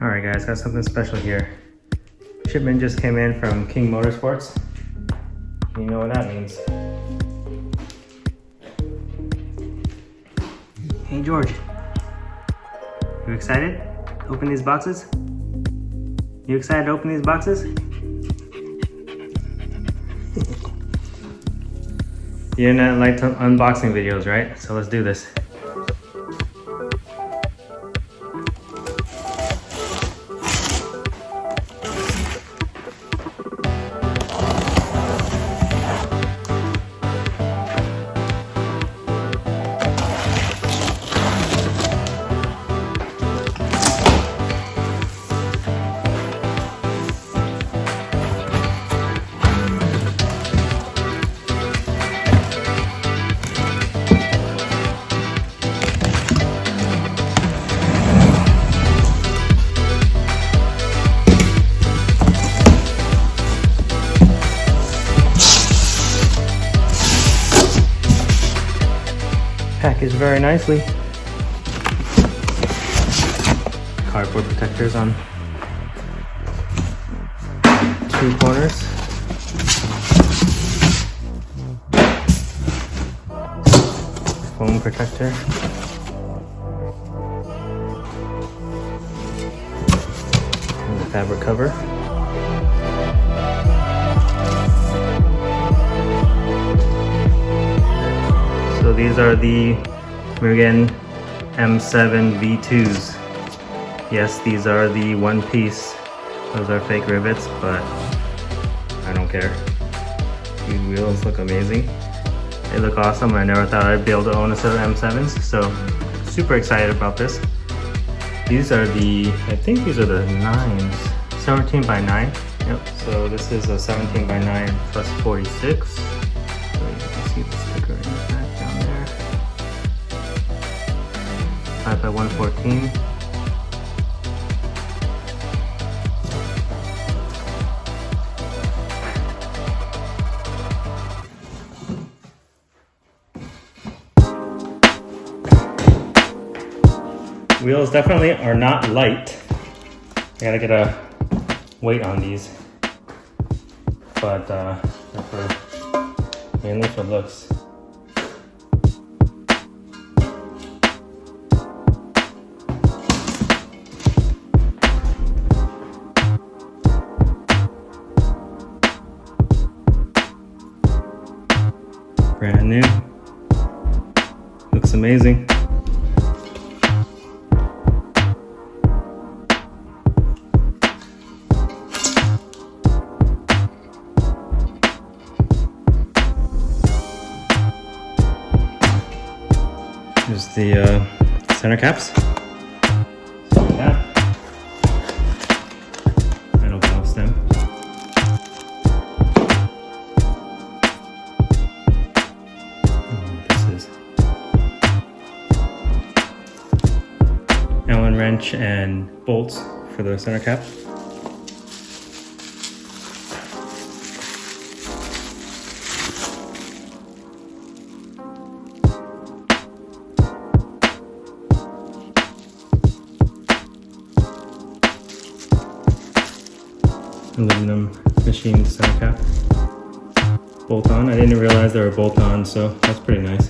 Alright guys, got something special here. Shipment just came in from King Motorsports. You know what that means. Hey George, you excited to open these boxes? You excited to open these boxes? The internet liked unboxing videos, right? So let's do this. Packaged very nicely. Cardboard protectors on 2 corners. Foam protector. And the fabric cover. So these are the Mugen M7 V2s. Yes, these are the one piece. Those are fake rivets, but I don't care. These wheels look amazing. They look awesome. I never thought I'd be able to own a set of M7s, so super excited about this. These are the, I think these are the 9s. 17 by 9. Yep, so this is a 17 by 9 plus 46. So you can see the sticker in the back down there. 5 by 114. Wheels definitely are not light. I gotta get a weight on these, but they're mainly for looks. Brand new. Looks amazing. Here's the center caps. Yeah. Metal valve stem. This is Allen wrench and bolts for the center cap. Aluminum machined center cap. Bolt on. I didn't realize they were bolt on, so that's pretty nice.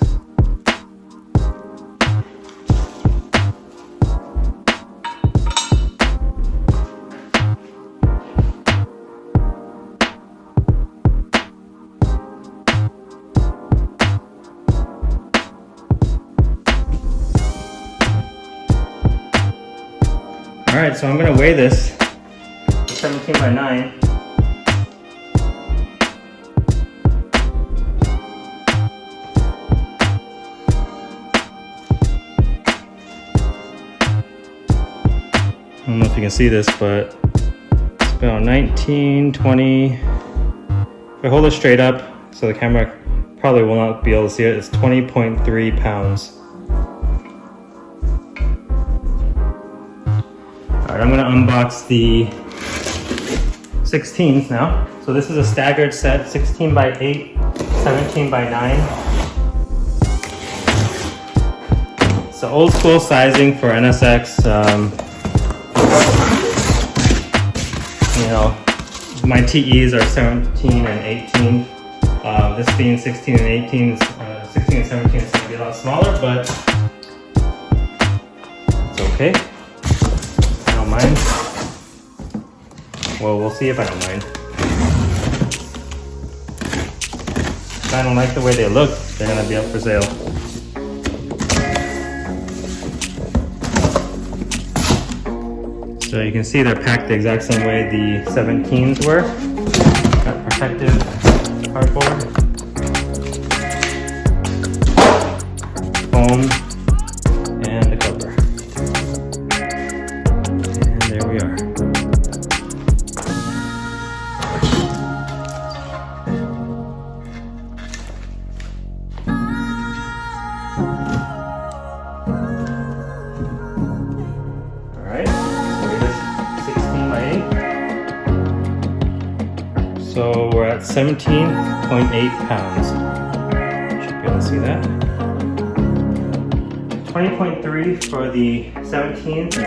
Alright, so I'm gonna weigh this. 17 by 9. I don't know if you can see this, but it's about 19, 20. If I hold it straight up, so the camera probably will not be able to see it, it's 20.3 pounds. Alright, I'm gonna unbox the 16s now. So this is a staggered set, 16 by 8, 17 by 9. It's the old school sizing for NSX You know, my TEs are 17 and 18. This being 16 and 18, 16 and 17 is going to be a lot smaller, but it's okay. I don't mind. Well, we'll see if I don't mind. If I don't like the way they look, they're going to be up for sale. So you can see they're packed the exact same way the 17s were. Got protective cardboard, foam, and the cover. And there we are. Alright, so it is 16 by 8. So we're at 17.8 pounds. Should be able to see that. 20.3 for the 17s and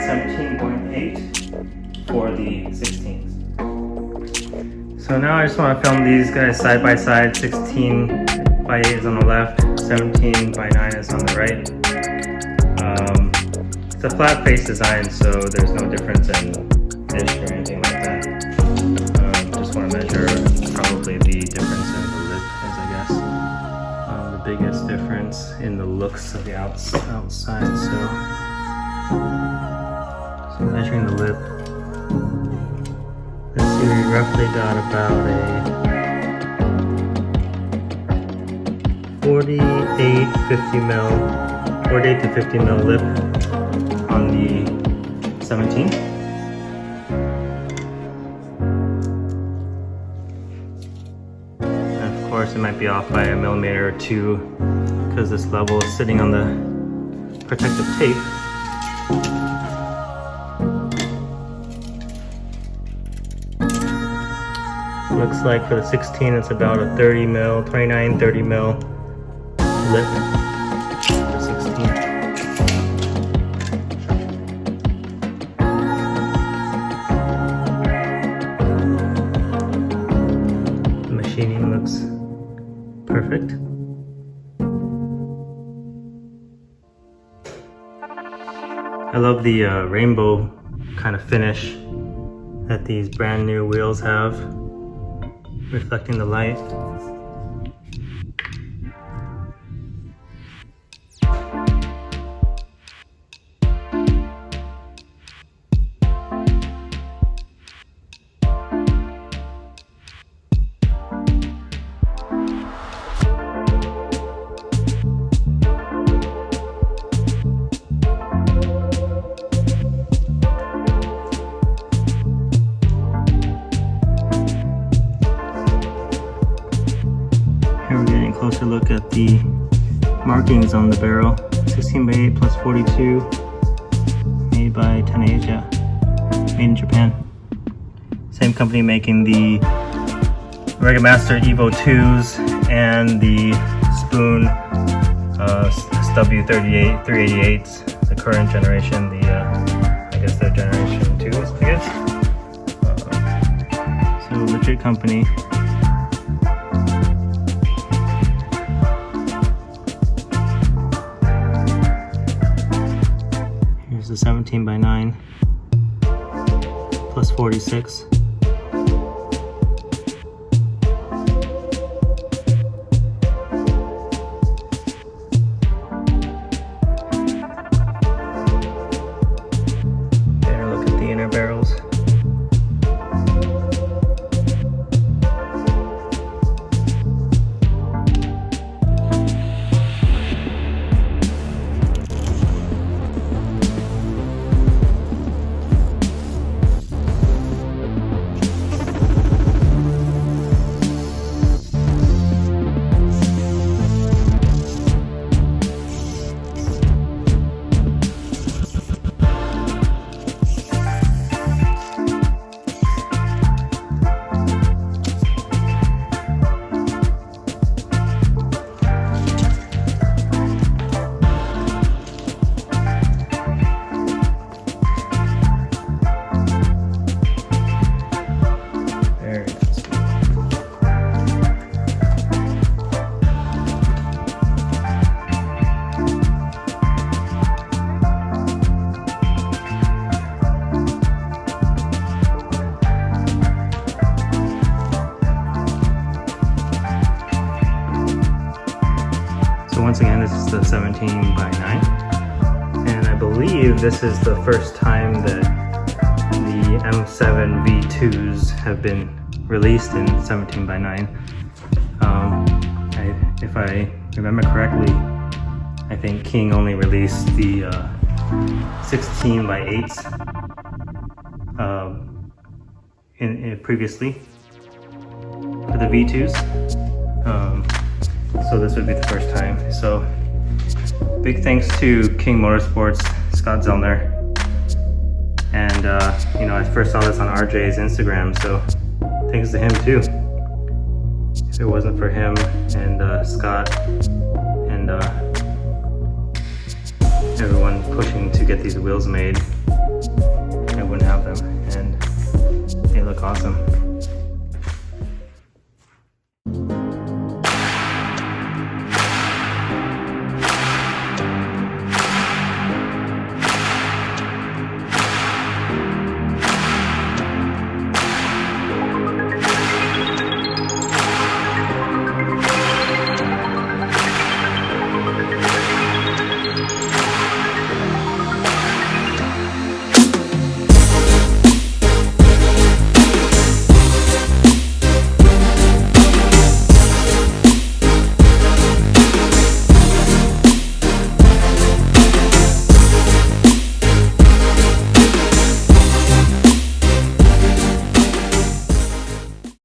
17.8 for the 16s. So now I just want to film these guys side by side. 16 by 8 is on the left, 17 by 9 is on the right. It's a flat face design, so there's no difference in dish or anything like that. Just want to measure probably the difference in the lip is, I guess. The biggest difference in the looks of the outside. So measuring the lip. Let's see, we roughly got about a 48 to 50 mil lip on the 17. And of course it might be off by a millimeter or two because this level is sitting on the protective tape. Looks like for the 16 it's about a 30 mil, 29, 30 mil lip for the 16. Machining looks perfect. I love the rainbow kind of finish that these brand new wheels have, reflecting the light. Here we're getting a closer look at the markings on the barrel. 16 by 8 plus 42, made by Taneisya, made in Japan. Same company making the Regamaster Evo 2s and the Spoon SW38 388s, the current generation, I guess they're generation 2s, I guess. So legit company. Here's the 17 by 9 plus 46. Better look at the inner barrels. the 17 by 9. And I believe this is the first time that the M7 V2s have been released in 17 by 9. If I remember correctly, I think King only released the 16 by 8s previously for the V2s. So this would be the first time. So big thanks to King Motorsports, Scott Zellner. And you know, I first saw this on RJ's Instagram, so thanks to him too. If it wasn't for him and Scott and everyone pushing to get these wheels made, I wouldn't have them, and they look awesome.